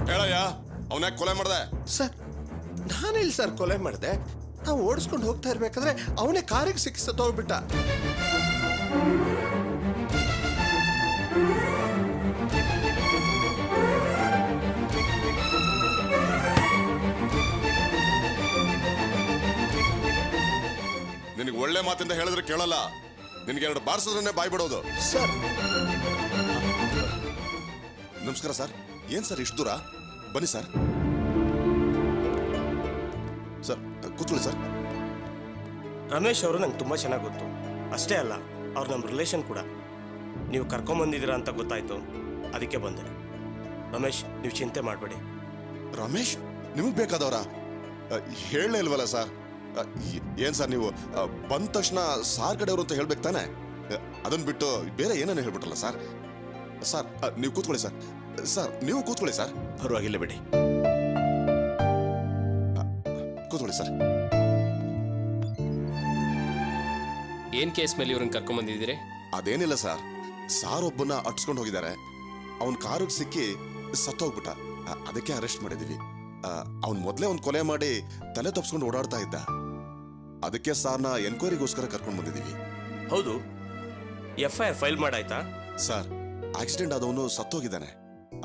ಹೇಳಯ್ಯ, ಅವನ್ಯಾಕ ಕೊಲೆ ಮಾಡ್ದೆ? ಸರ್ ನಾನಿಲ್ಲ ಸರ್ ಕೊಲೆ ಮಾಡಿದೆ. ನಾವು ಓಡಿಸ್ಕೊಂಡು ಹೋಗ್ತಾ ಇರ್ಬೇಕಾದ್ರೆ ಅವನೇ ಕಾರಿಗೆ ಸಿಕ್ಕಿ ಸತ್ತೋಗ್ಬಿಟ್ಟ. ನಿನಗೆ ಒಳ್ಳೆ ಮಾತಿಂದ ಹೇಳಿದ್ರೆ ಕೇಳಲ್ಲ. ನಿನಗೆ 2 ಬಾರಿಸಿದ್ರೆ ಬಾಯ್ ಬಿಡೋದು. ಸರ್ ನಮಸ್ಕಾರ ಸರ್. ಏನ್ ಸರ್ ಇಷ್ಟು ದೂರ? ಬನ್ನಿ ಸರ್. ಸರ್ ಕೂತ್ಕೊಳ್ಳಿ ಸರ್. ರಮೇಶ್ ಅವರು ನಂಗೆ ತುಂಬ ಚೆನ್ನಾಗಿ ಗೊತ್ತು. ಅಷ್ಟೇ ಅಲ್ಲ, ಅವ್ರು ನಮ್ಮ ರಿಲೇಷನ್ ಕೂಡ. ನೀವು ಕರ್ಕೊಂಬಂದಿದ್ದೀರಾ ಅಂತ ಗೊತ್ತಾಯ್ತು, ಅದಕ್ಕೆ ಬಂದೆ. ರಮೇಶ್, ನೀವು ಚಿಂತೆ ಮಾಡಬೇಡಿ. ರಮೇಶ್ ನಿಮಗೆ ಬೇಕಾದವರ? ಹೇಳಲೇ ಇಲ್ವಲ್ಲ ಸರ್. ಏನ್ ಸರ್ ನೀವು ಬಂದ ತಕ್ಷಣ ಸಾರ್ ಕಡೆಯವರು ಅಂತ ಹೇಳ್ಬೇಕು ತಾನೆ? ಅದನ್ನ ಬಿಟ್ಟು ಬೇರೆ ಏನೇನು ಹೇಳ್ಬಿಟ್ರಲ್ಲ ಸರ್. ಸರ್ ನೀವು ಕೂತ್ಕೊಳ್ಳಿ ಸರ್. ಸರ್ ನೀವು ಕೂತ್ಕೊಳ್ಳಿ ಸರ್. ಪರವಾಗಿಲ್ಲ ಬಿಡಿ, ಕೂತ್ಕೊಳ್ಳಿ ಸರ್. ಏನ್ ಕೇಸ್ ಮೇಲೆ ಇವ್ರನ್ನ ಕರ್ಕೊಂಡ್ ಬಂದಿದ್ದೀರಿ? ಅದೇನಿಲ್ಲ ಸರ್, ಸಾರ್ ಒಬ್ಬನ ಅಟ್ಸ್ಕೊಂಡು ಹೋಗಿದ್ದಾರೆ. ಅವನ್ ಕಾರಿಗೆ ಸಿಕ್ಕಿ ಸತ್ತೋಗ್ಬಿಟ್ಟ. ಅದಕ್ಕೆ ಅರೆಸ್ಟ್ ಮಾಡಿದೀವಿ. ಅವ್ನ್ ಮೊದ್ಲೇ ಒಂದ್ ಕೊಲೆ ಮಾಡಿ ತಲೆ ತಪ್ಸ್ಕೊಂಡು ಓಡಾಡ್ತಾ ಇದ್ದ. ಅದಕ್ಕೆ ಸಾರ್ನ ಎನ್ಕ್ವೈರಿಗೋಸ್ಕರ ಕರ್ಕೊಂಡು ಬಂದಿದ್ದೀವಿ. ಹೌದು, FIR ಫೈಲ್ ಮಾಡಾಯ್ತಾ? ಸರ್ ಆಕ್ಸಿಡೆಂಟ್ ಆದವನು ಸತ್ತೋಗಿದ್ದಾನೆ.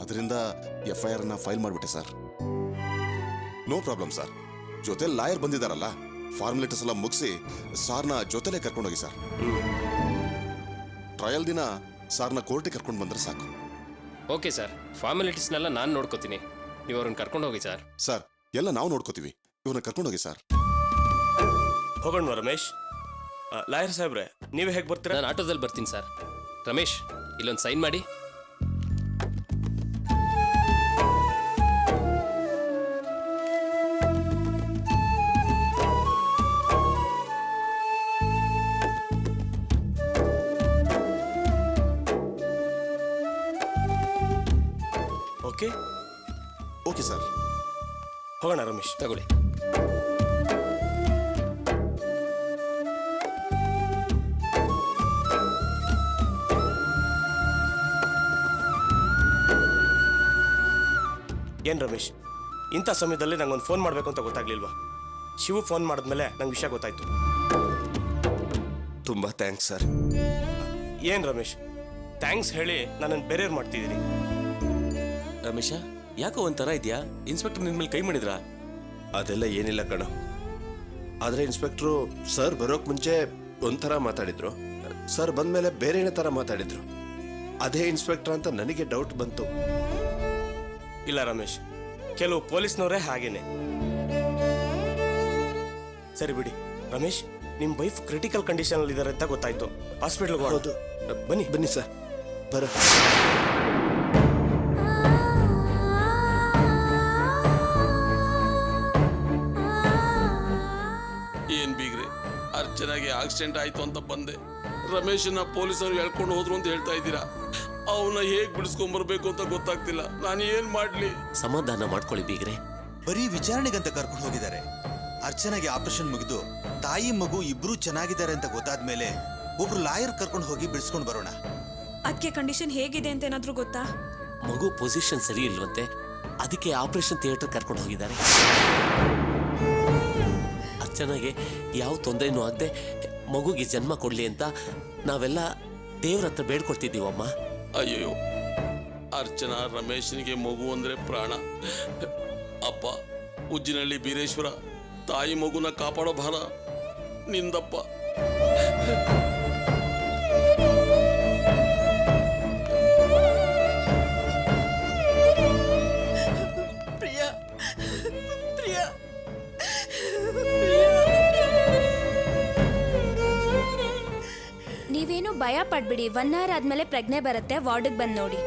ಅದರಿಂದ FIR ನ ಫೈಲ್ ಮಾಡ್ಬಿಟ್ಟೆ ಸರ್. No problem sir. ಜೊತೆ ಲಾಯರ್ ಬಂದಿದ್ದಾರಲ್ಲ, ಫಾರ್ಮಾಲಿಟೀಸ್ ಎಲ್ಲ ಮುಗಿಸಿ ಸಾರ್ನ ಜೊತೆಲೆ ಕರ್ಕೊಂಡೋಗಿ ಸರ್. ಟ್ರಯಲ್ ದಿನ ಸಾರ್ನ ಕೋರ್ಟಿಗೆ ಕರ್ಕೊಂಡು ಬಂದ್ರೆ ಸಾಕು. ಓಕೆ ಸರ್, ಫಾರ್ಮಾಲಿಟೀಸ್ನೆಲ್ಲ ನಾನು ನೋಡ್ಕೋತೀನಿ. ನೀವು ಅವ್ರನ್ನ ಕರ್ಕೊಂಡು ಹೋಗಿ ಸರ್. ಸರ್ ಎಲ್ಲ ನಾವು ನೋಡ್ಕೋತೀವಿ, ಇವ್ರನ್ನ ಕರ್ಕೊಂಡೋಗಿ ಸರ್. ಹೋಗೋಣ ರಮೇಶ್. ಲಾಯರ್ ಸಾಹೇಬ್ರೆ, ನೀವೇ ಹೇಗೆ ಬರ್ತೀರಾ? ನಾನು ಆಟೋದಲ್ಲಿ ಬರ್ತೀನಿ ಸರ್. ರಮೇಶ್, ಇಲ್ಲೊಂದು ಸೈನ್ ಮಾಡಿ. ಓಕೆ ಓಕೆ ಸರ್, ಹೋಗೋಣ ರಮೇಶ್. ತಗೊಳ್ಳಿ. ಏನ್ ರಮೇಶ್, ಇಂಥ ಸಮಯದಲ್ಲಿ ನಂಗೊಂದು ಫೋನ್ ಮಾಡಬೇಕು ಅಂತ ಗೊತ್ತಾಗ್ಲಿಲ್ವಾ? ಶಿವು ಫೋನ್ ಮಾಡಿದ್ಮೇಲೆ ನಂಗೆ ವಿಷಯ ಗೊತ್ತಾಯ್ತು. ತುಂಬಾ ಥ್ಯಾಂಕ್ಸ್ ಸರ್. ಏನ್ ರಮೇಶ್, ಥ್ಯಾಂಕ್ಸ್ ಹೇಳಿ ನನ್ನನ್ನು ಬೇರೆಯವ್ರು ಮಾಡ್ತಿದ್ದೀರಿ. ರಮೇಶ, ಯಾಕೋ ಒಂಥರ ಇದೆಯಾ? ಇನ್ಸ್ಪೆಕ್ಟರ್ ನಿನ್ ಮೇಲೆ ಕೈ ಮಾಡಿದ್ರಾ? ಅದೆಲ್ಲ ಏನಿಲ್ಲ ಕಣ. ಆದ್ರೆ ಇನ್ಸ್ಪೆಕ್ಟ್ರು ಸರ್ ಬರೋಕ್ ಮುಂಚೆ ಒಂಥರ ಮಾತಾಡಿದ್ರು, ಸರ್ ಬಂದ್ಮೇಲೆ ಬೇರೆನೇ ತರ ಮಾತಾಡಿದ್ರು. ಅದೇ ಇನ್ಸ್ಪೆಕ್ಟರ್ ಅಂತ ನನಗೆ ಡೌಟ್ ಬಂತು. ಇಲ್ಲ ರಮೇಶ್, ಕೆಲವು ಪೊಲೀಸ್ನವರೇ ಹಾಗೇನೆ. ಸರಿ ಬಿಡಿ ರಮೇಶ್, ನಿಮ್ಮ ವೈಫ್ ಕ್ರಿಟಿಕಲ್ ಕಂಡೀಷನ್ ಅಲ್ಲಿ ಇದ್ದಾರೆ ಅಂತ ಗೊತ್ತಾಯ್ತು. ಹಾಸ್ಪಿಟಲ್ಗೆ ಹೌದು, ಬನ್ನಿ. ಬನ್ನಿ ಸರ್, ಬರ. ಏನ್ ಬೀಗ್ರೆ, ಅರ್ಚನಾಗೆ ಆಕ್ಸಿಡೆಂಟ್ ಆಯ್ತು ಅಂತ ಬಂದೆ. ರಮೇಶನ್ನ ಪೊಲೀಸರು ಹೇಳ್ಕೊಂಡು ಹೋದ್ರು ಅಂತ ಹೇಳ್ತಾ ಇದ್ದೀರಾ. ಅವನ್ನ ಹೇಗ್ ಬಿಡಿಸ್ಕೊಂಡ್ಬರ್ಬೇಕು ಅಂತ ಗೊತ್ತಾಗ್ತಿಲ್ಲ. ನಾನು ಏನ್ ಮಾಡ್ಲಿ? ಸಮಾಧಾನ ಮಾಡ್ಕೊಳ್ಳಿ ಬೀಗ್ರೆ. ಬರೀ ವಿಚಾರಣೆಗಂತ ಕರ್ಕೊಂಡು ಹೋಗಿದ್ದಾರೆ. ಅರ್ಚನಾಗೆ ಆಪರೇಷನ್ ಮುಗಿದು ತಾಯಿ ಮಗು ಇಬ್ರು ಚೆನ್ನಾಗಿದ್ದಾರೆ ಅಂತ ಗೊತ್ತಾದ್ಮೇಲೆ ಒಬ್ರು ಲಾಯರ್ ಕರ್ಕೊಂಡು ಹೋಗಿ ಬಿಡಿಸ್ಕೊಂಡು ಬರೋಣ. ಅದಕ್ಕೆ ಕಂಡೀಷನ್ ಹೇಗಿದೆ ಅಂತ ಏನಾದ್ರೂ ಗೊತ್ತಾ? ಮಗು ಪೊಸಿಷನ್ ಸರಿ ಇಲ್ವಂತೆ, ಅದಕ್ಕೆ ಆಪರೇಷನ್ ಥಿಯೇಟರ್ ಕರ್ಕೊಂಡು ಹೋಗಿದ್ದಾರೆ. ಅರ್ಚನಾಗೆ ಯಾವ ತೊಂದರೆನೂ ಆಗದೆ ಮಗುಗೆ ಜನ್ಮ ಕೊಡ್ಲಿ ಅಂತ ನಾವೆಲ್ಲ ದೇವ್ರ ಹತ್ರ ಬೇಡ್ಕೊಳ್ತಿದ್ದೀವಮ್ಮ. ಅಯ್ಯೋ, ಅರ್ಚನಾ ರಮೇಶನಿಗೆ ಮಗು ಅಂದ್ರೆ ಪ್ರಾಣ. ಅಪ್ಪ ಉಜ್ಜಿನಹಳ್ಳಿ ಬೀರೇಶ್ವರ, ತಾಯಿ ಮಗುನ ಕಾಪಾಡೋ ಭಾರ ನಿಂದಪ್ಪ. ಪ್ರಿಯಾ, ಪ್ರಿಯಾ, ನೀವೇನು ಭಯ ಪಡ್ಬಿಡಿ. 1 hour ಆದ್ಮೇಲೆ ಪ್ರಜ್ಞೆ ಬರುತ್ತೆ. ವಾರ್ಡಿಗೆ ಬಂದು ನೋಡಿ.